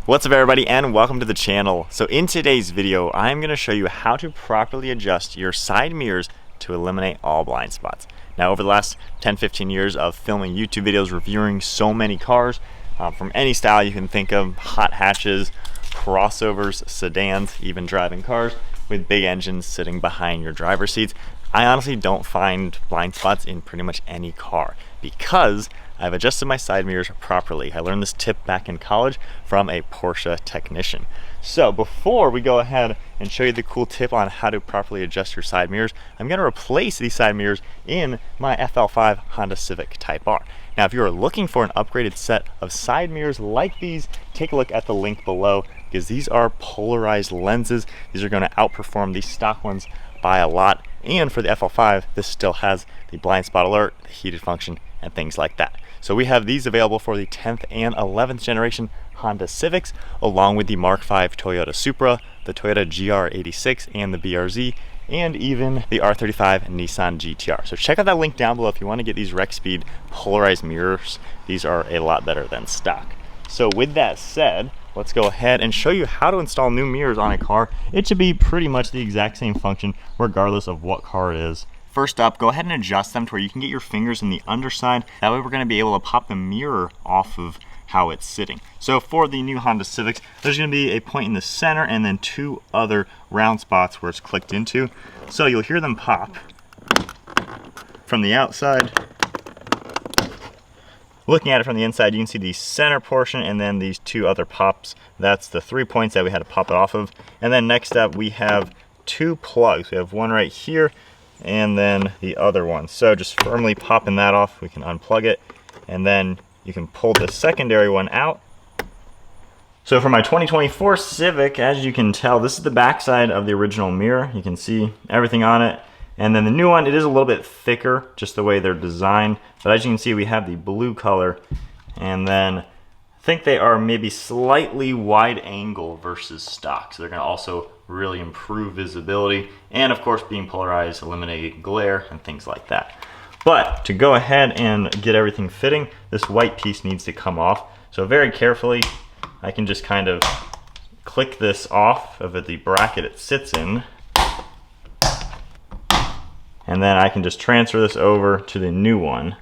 What's up everybody and welcome to the channel. So in today's video, I'm going to show you how to properly adjust your side mirrors to eliminate all blind spots. Now over the last 10-15 years of filming YouTube videos reviewing so many cars from any style you can think of, hot hatches, crossovers, sedans, even driving cars with big engines sitting behind your driver's seats, I honestly don't find blind spots in pretty much any car because I've adjusted my side mirrors properly. I learned this tip back in college from a Porsche technician. So before we go ahead and show you the cool tip on how to properly adjust your side mirrors, I'm going to replace these side mirrors in my FL5 Honda Civic Type R. Now if you are looking for an upgraded set of side mirrors like these, take a look at the link below because these are polarized lenses. These are going to outperform these stock ones by a lot. And for the FL5, this still has the blind spot alert, the heated function, and things like that. So we have these available for the 10th and 11th generation Honda Civics, along with the Mark V Toyota Supra, the Toyota GR86 and the BRZ, and even the R35 Nissan GTR. So check out that link down below if you want to get these Rec Speed polarized mirrors. These are a lot better than stock. So with that said, let's go ahead and show you how to install new mirrors on a car. It should be pretty much the exact same function regardless of what car it is. First up, go ahead and adjust them to where you can get your fingers in the underside. That way we're going to be able to pop the mirror off of how it's sitting. So for the new Honda Civics, there's going to be a point in the center and then two other round spots where it's clicked into. So you'll hear them pop from the outside. Looking at it from the inside, you can see the center portion and then these two other pops. That's the 3 points that we had to pop it off of. And then next up, we have two plugs. We have one right here and then the other one. So just firmly popping that off, we can unplug it, and then you can pull the secondary one out. So for my 2024 Civic, as you can tell, this is the backside of the original mirror. You can see everything on it. And then the new one, it is a little bit thicker, just the way they're designed. But as you can see, we have the blue color, and then I think they are maybe slightly wide angle versus stock. So they're gonna also really improve visibility, and of course being polarized, eliminate glare and things like that. But to go ahead and get everything fitting, this white piece needs to come off. So very carefully, I can just kind of click this off of the bracket it sits in, and then I can just transfer this over to the new one.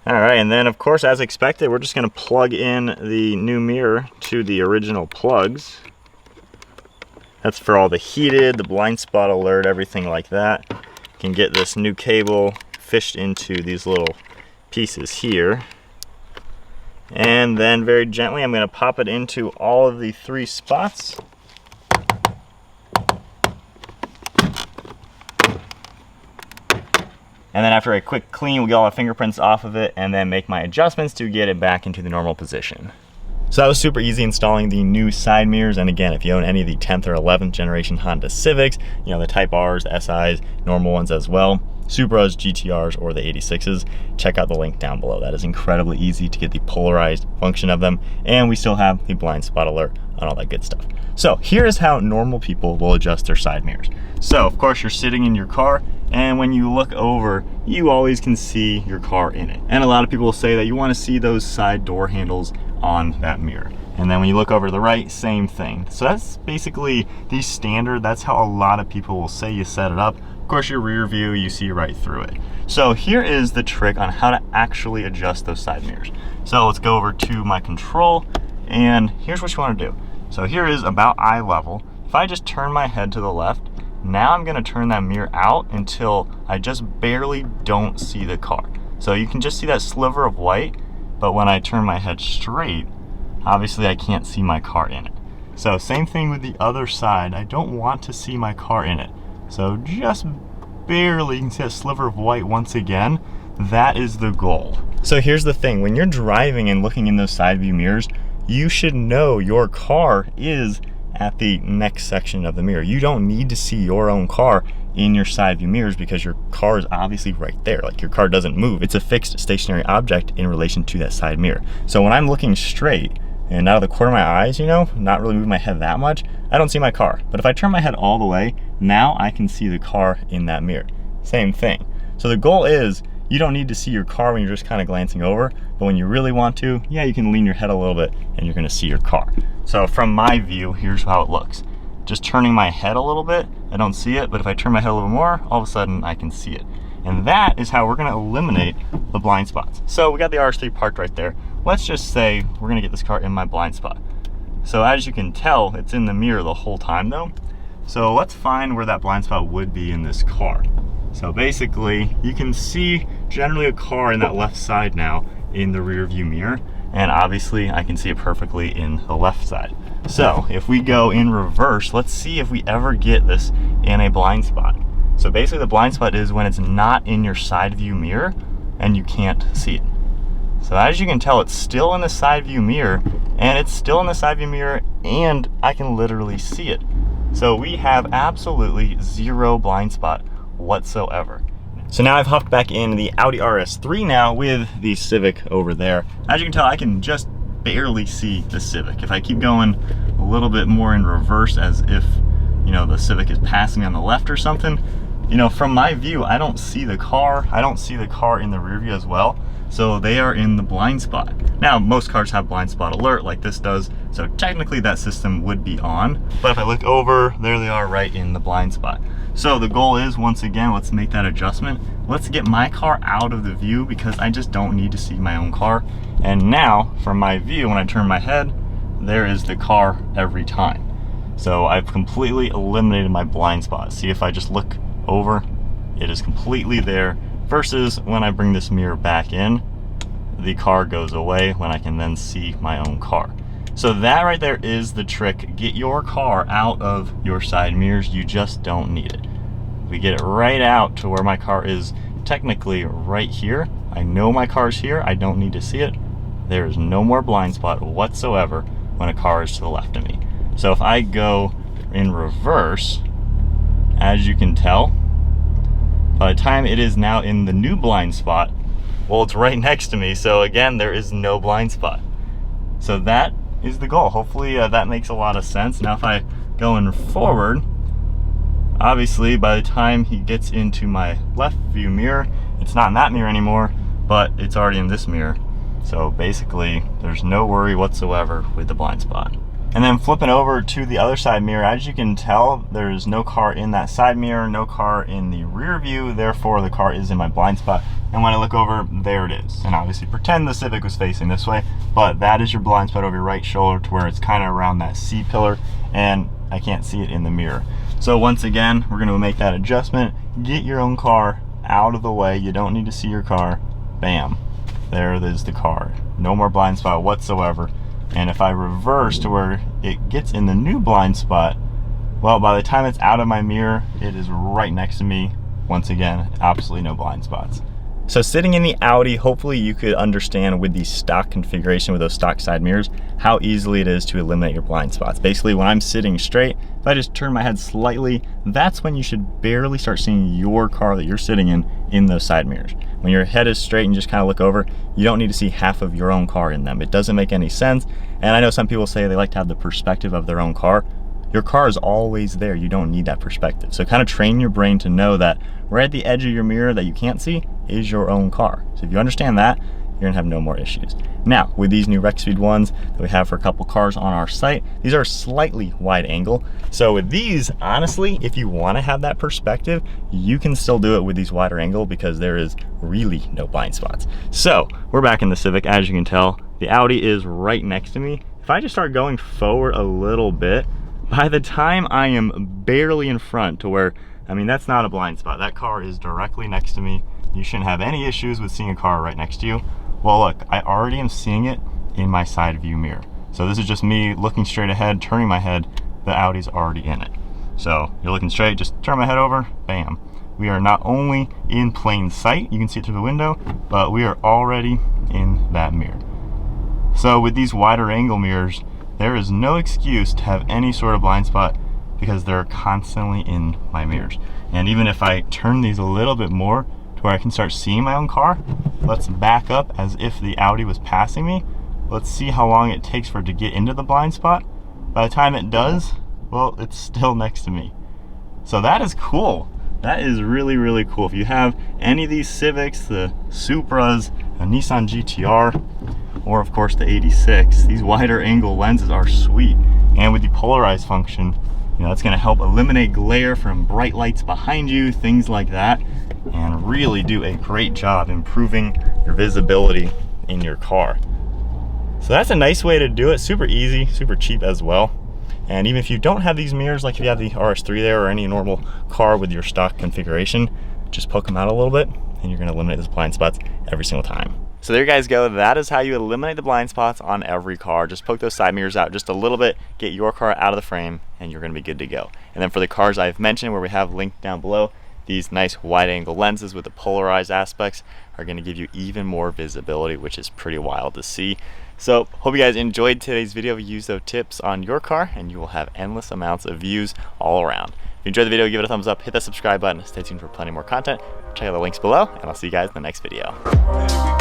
Alright, and then of course, as expected, we're just going to plug in the new mirror to the original plugs. That's for all the heated, the blind spot alert, everything like that. You can get this new cable fished into these little pieces here. And then very gently, I'm going to pop it into all of the three spots. And then after a quick clean, we'll get all the fingerprints off of it and then make my adjustments to get it back into the normal position. So that was super easy installing the new side mirrors. And again, if you own any of the 10th or 11th generation Honda Civics, you know, the Type Rs, the SIs, normal ones as well, Supras, GTRs, or the 86s, check out the link down below. That is incredibly easy to get the polarized function of them. And we still have the blind spot alert and all that good stuff. So here's how normal people will adjust their side mirrors. So of course you're sitting in your car, and when you look over, you always can see your car in it. And a lot of people will say that you want to see those side door handles on that mirror. And then when you look over to the right, same thing. So that's basically the standard. That's how a lot of people will say you set it up. Of course, your rear view, you see right through it. So here is the trick on how to actually adjust those side mirrors. So let's go over to my control, and here's what you want to do. So here is about eye level. If I just turn my head to the left, now I'm going to turn that mirror out until I just barely don't see the car. So you can just see that sliver of white, but when I turn my head straight, obviously I can't see my car in it. So same thing with the other side. I don't want to see my car in it. So just barely, you can see that sliver of white once again. That is the goal. So here's the thing, when you're driving and looking in those side view mirrors, you should know your car is at the next section of the mirror. You don't need to see your own car in your side view mirrors because your car is obviously right there. Like, your car doesn't move. It's a fixed stationary object in relation to that side mirror. So when I'm looking straight and out of the corner of my eyes, you know, not really moving my head that much, I don't see my car. But if I turn my head all the way, now I can see the car in that mirror. Same thing. So the goal is you don't need to see your car when you're just kind of glancing over, but when you really want to, yeah, you can lean your head a little bit and you're gonna see your car. So from my view, here's how it looks. Just turning my head a little bit, I don't see it, but if I turn my head a little more, all of a sudden I can see it. And that is how we're gonna eliminate the blind spots. So we got the RS3 parked right there. Let's just say we're gonna get this car in my blind spot. So as you can tell, it's in the mirror the whole time though. So let's find where that blind spot would be in this car. So basically, you can see generally a car in that left side now in the rear view mirror, and obviously I can see it perfectly in the left side. So if we go in reverse, let's see if we ever get this in a blind spot. So basically the blind spot is when it's not in your side view mirror and you can't see it. So as you can tell, it's still in the side view mirror, and it's still in the side view mirror, and I can literally see it. So we have absolutely zero blind spot whatsoever. So now I've hopped back in the Audi RS3 now with the Civic over there. As you can tell, I can just barely see the Civic. If I keep going a little bit more in reverse as if, you know, the Civic is passing me on the left or something, you know, from my view, I don't see the car. I don't see the car in the rear view as well. So they are in the blind spot. Now, most cars have blind spot alert like this does, so technically that system would be on. But if I look over, there they are right in the blind spot. So the goal is, once again, let's make that adjustment. Let's get my car out of the view because I just don't need to see my own car. And now, from my view, when I turn my head, there is the car every time. So I've completely eliminated my blind spot. See, if I just look over, it is completely there. Versus when I bring this mirror back in, the car goes away when I can then see my own car. So that right there is the trick. Get your car out of your side mirrors. You just don't need it. We get it right out to where my car is technically right here. I know my car's here. I don't need to see it. There is no more blind spot whatsoever when a car is to the left of me. So if I go in reverse, as you can tell, by the time it is now in the new blind spot, well, it's right next to me. So again, there is no blind spot. So that is the goal. Hopefully that makes a lot of sense. Now if I go in forward, obviously by the time he gets into my left view mirror, it's not in that mirror anymore, but it's already in this mirror. So basically there's no worry whatsoever with the blind spot. And then flipping over to the other side mirror, as you can tell, there's no car in that side mirror, no car in the rear view, therefore the car is in my blind spot. And when I look over, there it is. And obviously pretend the Civic was facing this way, but that is your blind spot over your right shoulder to where it's kind of around that C pillar, and I can't see it in the mirror. So once again, we're gonna make that adjustment. Get your own car out of the way. You don't need to see your car. Bam, there is the car. No more blind spot whatsoever. And if I reverse to where it gets in the new blind spot, well, by the time it's out of my mirror, it is right next to me. Once again, absolutely no blind spots. So sitting in the Audi, hopefully you could understand with the stock configuration with those stock side mirrors, how easily it is to eliminate your blind spots. Basically, when I'm sitting straight, if I just turn my head slightly, that's when you should barely start seeing your car that you're sitting in those side mirrors. When your head is straight and you just kind of look over, you don't need to see half of your own car in them. It doesn't make any sense. And I know some people say they like to have the perspective of their own car. Your car is always there. You don't need that perspective. So kind of train your brain to know that right at the edge of your mirror that you can't see is your own car. So if you understand that, you're gonna have no more issues. Now, with these new RecSpeed ones that we have for a couple cars on our site, these are slightly wide angle. So with these, honestly, if you wanna have that perspective, you can still do it with these wider angle because there is really no blind spots. So we're back in the Civic. As you can tell, the Audi is right next to me. If I just start going forward a little bit, by the time I am barely in front to where, I mean, that's not a blind spot. That car is directly next to me. You shouldn't have any issues with seeing a car right next to you. Well, look, I already am seeing it in my side view mirror. So this is just me looking straight ahead, turning my head, the Audi's already in it. So you're looking straight, just turn my head over, bam. We are not only in plain sight, you can see it through the window, but we are already in that mirror. So with these wider angle mirrors, there is no excuse to have any sort of blind spot because they're constantly in my mirrors. And even if I turn these a little bit more to where I can start seeing my own car, let's back up as if the Audi was passing me. Let's see how long it takes for it to get into the blind spot. By the time it does, well, it's still next to me. So that is cool. That is really, really cool. If you have any of these Civics, the Supras, a Nissan GTR, or of course the 86, these wider angle lenses are sweet. And with the polarized function, you know, that's gonna help eliminate glare from bright lights behind you, things like that, and really do a great job improving your visibility in your car. So that's a nice way to do it. Super easy, super cheap as well. And even if you don't have these mirrors, like if you have the RS3 there or any normal car with your stock configuration, just poke them out a little bit and you're gonna eliminate those blind spots every single time. So there you guys go. That is how you eliminate the blind spots on every car. Just poke those side mirrors out just a little bit, get your car out of the frame, and you're gonna be good to go. And then for the cars I've mentioned, where we have linked down below, these nice wide angle lenses with the polarized aspects are gonna give you even more visibility, which is pretty wild to see. So hope you guys enjoyed today's video. Use those tips on your car and you will have endless amounts of views all around. If you enjoyed the video, give it a thumbs up, hit that subscribe button, stay tuned for plenty more content. Check out the links below, and I'll see you guys in the next video.